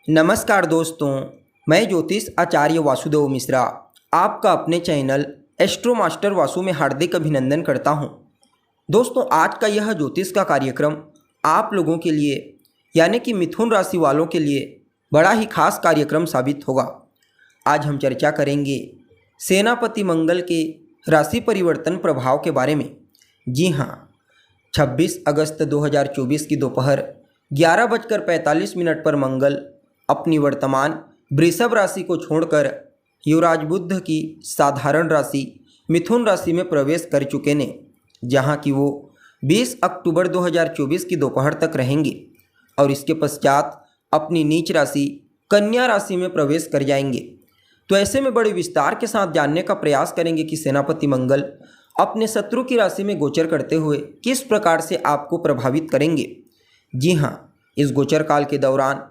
नमस्कार दोस्तों, मैं ज्योतिष आचार्य वासुदेव मिश्रा आपका अपने चैनल एस्ट्रो मास्टर वासु में हार्दिक अभिनंदन करता हूं। दोस्तों, आज का यह ज्योतिष का कार्यक्रम आप लोगों के लिए यानी कि मिथुन राशि वालों के लिए बड़ा ही खास कार्यक्रम साबित होगा। आज हम चर्चा करेंगे सेनापति मंगल के राशि परिवर्तन प्रभाव के बारे में। जी हाँ, 26 अगस्त 2024 की दोपहर 11:45 पर मंगल अपनी वर्तमान वृषभ राशि को छोड़कर युवराज बुध की साधारण राशि मिथुन राशि में प्रवेश कर चुके ने, जहां कि वो 20 अक्टूबर 2024 की दोपहर तक रहेंगे और इसके पश्चात अपनी नीच राशि कन्या राशि में प्रवेश कर जाएंगे। तो ऐसे में बड़े विस्तार के साथ जानने का प्रयास करेंगे कि सेनापति मंगल अपने शत्रु की राशि में गोचर करते हुए किस प्रकार से आपको प्रभावित करेंगे। जी हाँ, इस गोचर काल के दौरान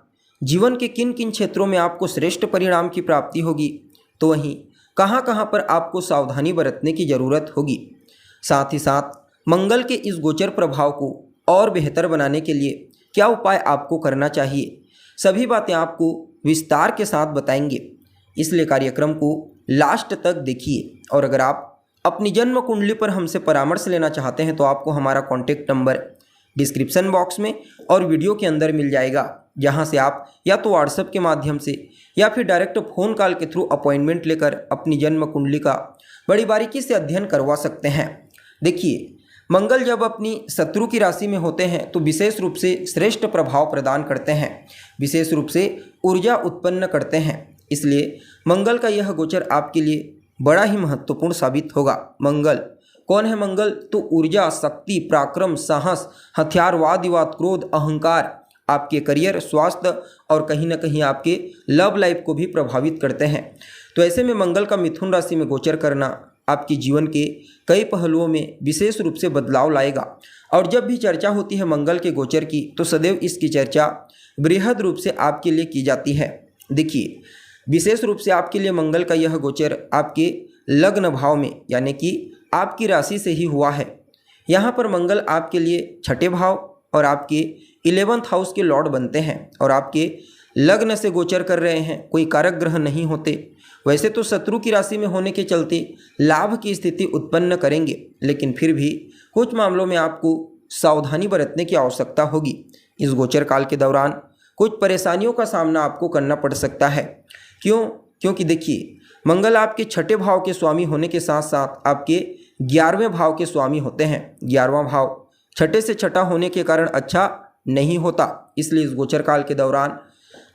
जीवन के किन किन क्षेत्रों में आपको श्रेष्ठ परिणाम की प्राप्ति होगी, तो वहीं कहाँ कहाँ पर आपको सावधानी बरतने की ज़रूरत होगी। साथ ही साथ मंगल के इस गोचर प्रभाव को और बेहतर बनाने के लिए क्या उपाय आपको करना चाहिए, सभी बातें आपको विस्तार के साथ बताएंगे। इसलिए कार्यक्रम को लास्ट तक देखिए। और अगर आप अपनी जन्म कुंडली पर हमसे परामर्श लेना चाहते हैं तो आपको हमारा कॉन्टैक्ट नंबर डिस्क्रिप्शन बॉक्स में और वीडियो के अंदर मिल जाएगा, जहां से आप या तो व्हाट्सएप के माध्यम से या फिर डायरेक्ट फ़ोन कॉल के थ्रू अपॉइंटमेंट लेकर अपनी जन्म कुंडली का बड़ी बारीकी से अध्ययन करवा सकते हैं। देखिए, मंगल जब अपनी शत्रु की राशि में होते हैं तो विशेष रूप से श्रेष्ठ प्रभाव प्रदान करते हैं, विशेष रूप से ऊर्जा उत्पन्न करते हैं। इसलिए मंगल का यह गोचर आपके लिए बड़ा ही महत्वपूर्ण साबित होगा। मंगल कौन है? मंगल तो ऊर्जा, शक्ति, पराक्रम, साहस, हथियार, वाद विवाद, क्रोध, अहंकार, आपके करियर, स्वास्थ्य और कहीं ना कहीं आपके लव लाइफ को भी प्रभावित करते हैं। तो ऐसे में मंगल का मिथुन राशि में गोचर करना आपके जीवन के कई पहलुओं में विशेष रूप से बदलाव लाएगा। और जब भी चर्चा होती है मंगल के गोचर की तो सदैव इसकी चर्चा बृहद रूप से आपके लिए की जाती है। देखिए, विशेष रूप से आपके लिए मंगल का यह गोचर आपके लग्न भाव में यानी कि आपकी राशि से ही हुआ है। यहाँ पर मंगल आपके लिए छठे भाव और आपके 11th हाउस के लॉर्ड बनते हैं और आपके लग्न से गोचर कर रहे हैं। कोई कारक ग्रह नहीं होते। वैसे तो शत्रु की राशि में होने के चलते लाभ की स्थिति उत्पन्न करेंगे, लेकिन फिर भी कुछ मामलों में आपको सावधानी बरतने की आवश्यकता होगी। इस गोचर काल के दौरान कुछ परेशानियों का सामना आपको करना पड़ सकता है। क्यों? क्योंकि देखिए, मंगल आपके छठे भाव के स्वामी होने के साथ साथ आपके 11वें भाव के स्वामी होते हैं। 11वां भाव छठे से छठा होने के कारण अच्छा नहीं होता। इसलिए इस गोचर काल के दौरान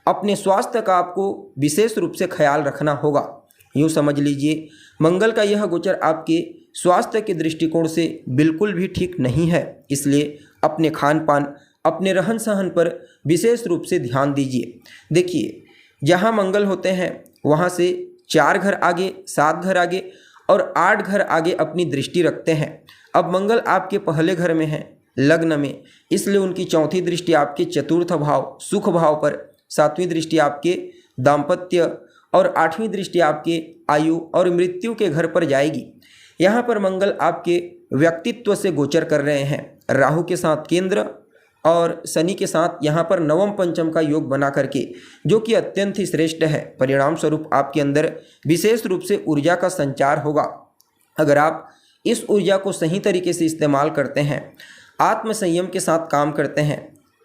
अपने स्वास्थ्य का आपको विशेष रूप से ख्याल रखना होगा। यूँ समझ लीजिए, मंगल का यह गोचर आपके स्वास्थ्य के दृष्टिकोण से बिल्कुल भी ठीक नहीं है। इसलिए अपने खान पान, अपने रहन सहन पर विशेष रूप से ध्यान दीजिए। देखिए, जहाँ मंगल होते हैं वहाँ से 4 घर आगे, 7 घर आगे और 8 घर आगे अपनी दृष्टि रखते हैं। अब मंगल आपके पहले घर में है, लग्न में, इसलिए उनकी चौथी दृष्टि आपके चतुर्थ भाव सुख भाव पर, 7वीं दृष्टि आपके दाम्पत्य और 8वीं दृष्टि आपके आयु और मृत्यु के घर पर जाएगी। यहाँ पर मंगल आपके व्यक्तित्व से गोचर कर रहे हैं। राहु के साथ केंद्र और शनि के साथ यहाँ पर नवम पंचम का योग बना करके, जो कि अत्यंत ही श्रेष्ठ है। परिणाम स्वरूप आपके अंदर विशेष रूप से ऊर्जा का संचार होगा। अगर आप इस ऊर्जा को सही तरीके से इस्तेमाल करते हैं, आत्म संयम के साथ काम करते हैं,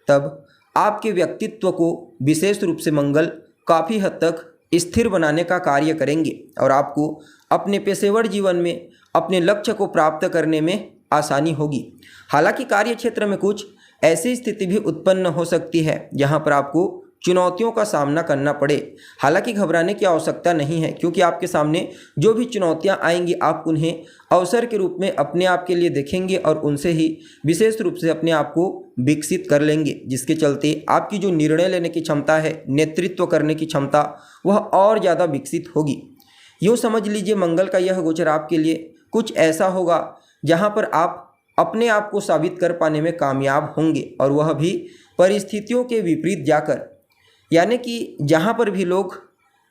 तब आपके व्यक्तित्व को विशेष रूप से मंगल काफ़ी हद तक स्थिर बनाने का कार्य करेंगे और आपको अपने पेशेवर जीवन में अपने लक्ष्य को प्राप्त करने में आसानी होगी। हालांकि कार्य क्षेत्र में कुछ ऐसी स्थिति भी उत्पन्न हो सकती है जहां पर आपको चुनौतियों का सामना करना पड़े। हालांकि घबराने की आवश्यकता नहीं है, क्योंकि आपके सामने जो भी चुनौतियां आएंगी आप उन्हें अवसर के रूप में अपने आप के लिए देखेंगे और उनसे ही विशेष रूप से अपने आप को विकसित कर लेंगे, जिसके चलते आपकी जो निर्णय लेने की क्षमता है, नेतृत्व करने की क्षमता, वह और ज़्यादा विकसित होगी। यूँ समझ लीजिए, मंगल का यह गोचर आपके लिए कुछ ऐसा होगा जहाँ पर आप अपने आप को साबित कर पाने में कामयाब होंगे, और वह भी परिस्थितियों के विपरीत जाकर। यानी कि जहाँ पर भी लोग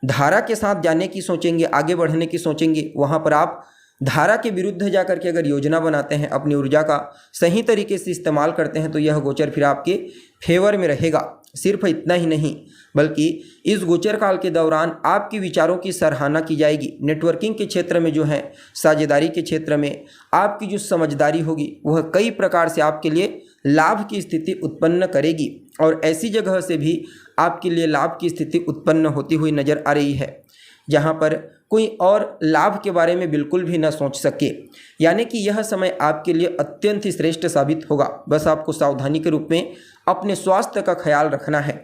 धारा के साथ जाने की सोचेंगे, आगे बढ़ने की सोचेंगे, वहाँ पर आप धारा के विरुद्ध जाकर के अगर योजना बनाते हैं, अपनी ऊर्जा का सही तरीके से इस्तेमाल करते हैं तो यह गोचर फिर आपके फेवर में रहेगा। सिर्फ इतना ही नहीं बल्कि इस गोचर काल के दौरान आपके विचारों की सराहना की जाएगी। नेटवर्किंग के क्षेत्र में जो है, साझेदारी के क्षेत्र में आपकी जो समझदारी होगी वह कई प्रकार से आपके लिए लाभ की स्थिति उत्पन्न करेगी और ऐसी जगह से भी आपके लिए लाभ की स्थिति उत्पन्न होती हुई नजर आ रही है जहां पर कोई और लाभ के बारे में बिल्कुल भी न सोच सके। यानी कि यह समय आपके लिए अत्यंत ही श्रेष्ठ साबित होगा। बस आपको सावधानी के रूप में अपने स्वास्थ्य का ख्याल रखना है।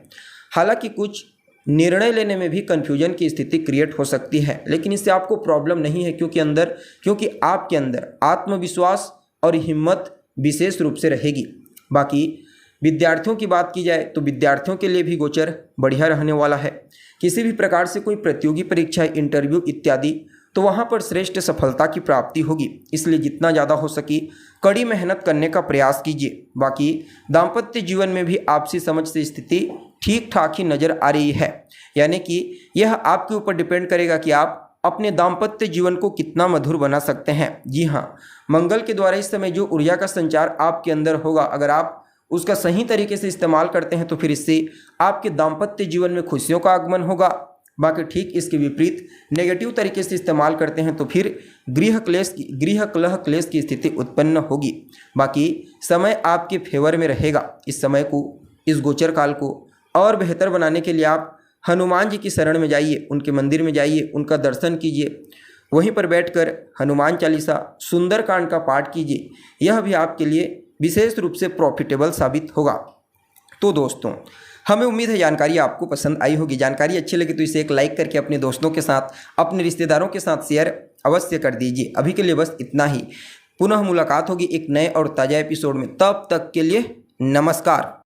हालांकि कुछ निर्णय लेने में भी कन्फ्यूजन की स्थिति क्रिएट हो सकती है, लेकिन इससे आपको प्रॉब्लम नहीं है क्योंकि आपके अंदर आत्मविश्वास और हिम्मत विशेष रूप से रहेगी। बाकी विद्यार्थियों की बात की जाए तो विद्यार्थियों के लिए भी गोचर बढ़िया रहने वाला है। किसी भी प्रकार से कोई प्रतियोगी परीक्षा, इंटरव्यू इत्यादि, तो वहाँ पर श्रेष्ठ सफलता की प्राप्ति होगी। इसलिए जितना ज़्यादा हो सके कड़ी मेहनत करने का प्रयास कीजिए। बाकी दाम्पत्य जीवन में भी आपसी समझ से स्थिति ठीक ठाक ही नज़र आ रही है। यानी कि यह आपके ऊपर डिपेंड करेगा कि आप अपने दाम्पत्य जीवन को कितना मधुर बना सकते हैं। जी हाँ, मंगल के द्वारा इस समय जो ऊर्जा का संचार आपके अंदर होगा, अगर आप उसका सही तरीके से इस्तेमाल करते हैं तो फिर इससे आपके दाम्पत्य जीवन में खुशियों का आगमन होगा। बाकी ठीक इसके विपरीत नेगेटिव तरीके से इस्तेमाल करते हैं तो फिर गृह कलह क्लेश की स्थिति उत्पन्न होगी। बाकी समय आपके फेवर में रहेगा। इस समय को, इस गोचर काल को और बेहतर बनाने के लिए आप हनुमान जी की शरण में जाइए, उनके मंदिर में जाइए, उनका दर्शन कीजिए, वहीं पर बैठकर हनुमान चालीसा, सुंदरकांड का पाठ कीजिए। यह भी आपके लिए विशेष रूप से प्रॉफिटेबल साबित होगा। तो दोस्तों, हमें उम्मीद है जानकारी आपको पसंद आई होगी। जानकारी अच्छी लगी तो इसे एक लाइक करके अपने दोस्तों के साथ, अपने रिश्तेदारों के साथ शेयर अवश्य कर दीजिए। अभी के लिए बस इतना ही। पुनः मुलाकात होगी एक नए और ताज़ा एपिसोड में। तब तक के लिए नमस्कार।